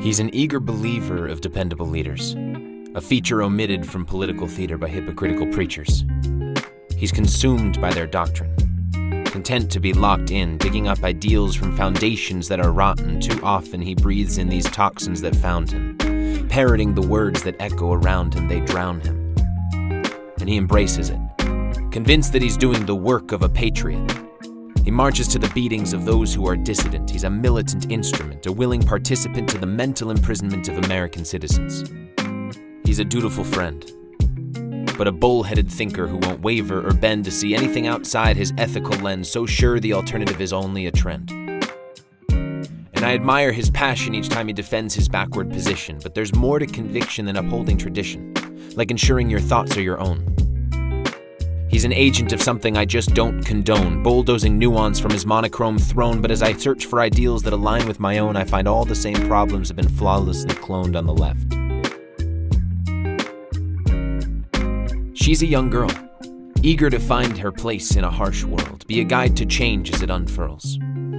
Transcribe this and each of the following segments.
He's an eager believer of dependable leaders, a feature omitted from political theater by hypocritical preachers. He's consumed by their doctrine, content to be locked in, digging up ideals from foundations that are rotten. Too often he breathes in these toxins that found him, parroting the words that echo around him, they drown him. And he embraces it, convinced that he's doing the work of a patriot. He marches to the beatings of those who are dissident. He's a militant instrument, a willing participant to the mental imprisonment of American citizens. He's a dutiful friend, but a bull-headed thinker who won't waver or bend to see anything outside his ethical lens, so sure the alternative is only a trend. And I admire his passion each time he defends his backward position, but there's more to conviction than upholding tradition, like ensuring your thoughts are your own. He's an agent of something I just don't condone, bulldozing nuance from his monochrome throne, but as I search for ideals that align with my own, I find all the same problems have been flawlessly cloned on the left. She's a young girl, eager to find her place in a harsh world, be a guide to change as it unfurls.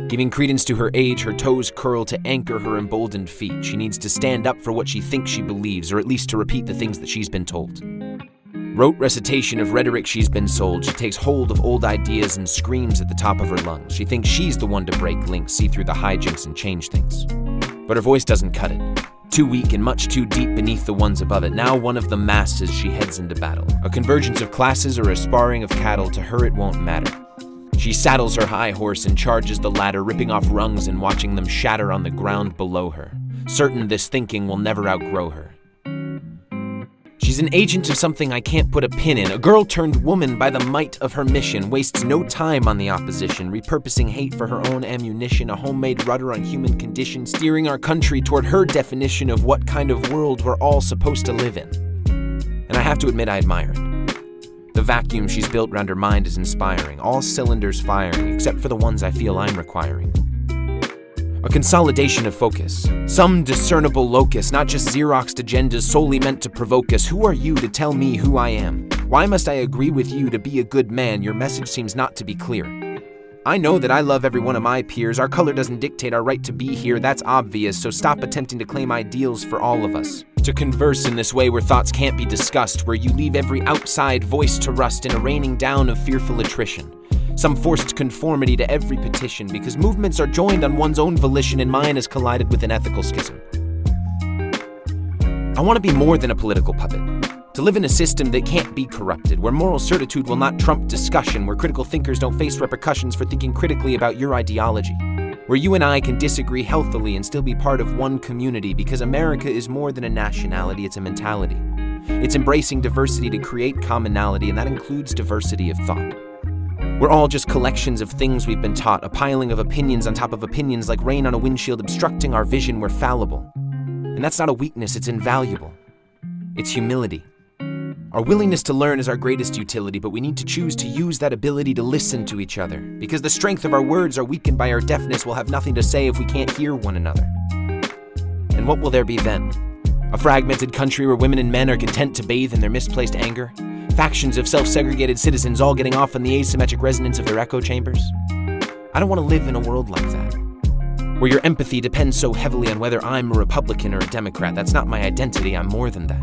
Giving credence to her age, her toes curl to anchor her emboldened feet. She needs to stand up for what she thinks she believes, or at least to repeat the things that she's been told. Rote recitation of rhetoric she's been sold. She takes hold of old ideas and screams at the top of her lungs. She thinks she's the one to break links, see through the hijinks and change things. But her voice doesn't cut it. Too weak and much too deep beneath the ones above it. Now one of the masses, she heads into battle. A convergence of classes or a sparring of cattle, to her it won't matter. She saddles her high horse and charges the ladder, ripping off rungs and watching them shatter on the ground below her. Certain this thinking will never outgrow her. She's an agent of something I can't put a pin in, a girl turned woman by the might of her mission, wastes no time on the opposition, repurposing hate for her own ammunition, a homemade rudder on human condition, steering our country toward her definition of what kind of world we're all supposed to live in. And I have to admit I admire it. The vacuum she's built around her mind is inspiring, all cylinders firing, except for the ones I feel I'm requiring. A consolidation of focus, some discernible locus, not just Xeroxed agendas solely meant to provoke us. Who are you to tell me who I am? Why must I agree with you to be a good man? Your message seems not to be clear. I know that I love every one of my peers. Our color doesn't dictate our right to be here, that's obvious, so stop attempting to claim ideals for all of us. To converse in this way where thoughts can't be discussed, where you leave every outside voice to rust in a raining down of fearful attrition. Some forced conformity to every petition, because movements are joined on one's own volition and mine has collided with an ethical schism. I want to be more than a political puppet. To live in a system that can't be corrupted, where moral certitude will not trump discussion, where critical thinkers don't face repercussions for thinking critically about your ideology. Where you and I can disagree healthily and still be part of one community, because America is more than a nationality, it's a mentality. It's embracing diversity to create commonality, and that includes diversity of thought. We're all just collections of things we've been taught, a piling of opinions on top of opinions like rain on a windshield obstructing our vision. We're fallible. And that's not a weakness, it's invaluable. It's humility. Our willingness to learn is our greatest utility, but we need to choose to use that ability to listen to each other, because the strength of our words are weakened by our deafness. We'll have nothing to say if we can't hear one another. And what will there be then? A fragmented country where women and men are content to bathe in their misplaced anger? Factions of self-segregated citizens all getting off on the asymmetric resonance of their echo chambers? I don't want to live in a world like that, where your empathy depends so heavily on whether I'm a Republican or a Democrat. That's not my identity, I'm more than that.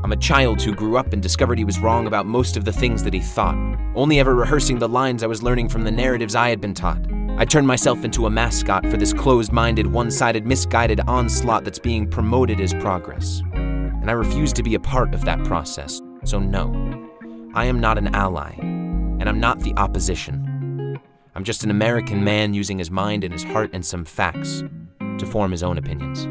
I'm a child who grew up and discovered he was wrong about most of the things that he thought, only ever rehearsing the lines I was learning from the narratives I had been taught. I turned myself into a mascot for this closed-minded, one-sided, misguided onslaught that's being promoted as progress. And I refuse to be a part of that process. So no, I am not an ally, and I'm not the opposition. I'm just an American man using his mind and his heart and some facts to form his own opinions.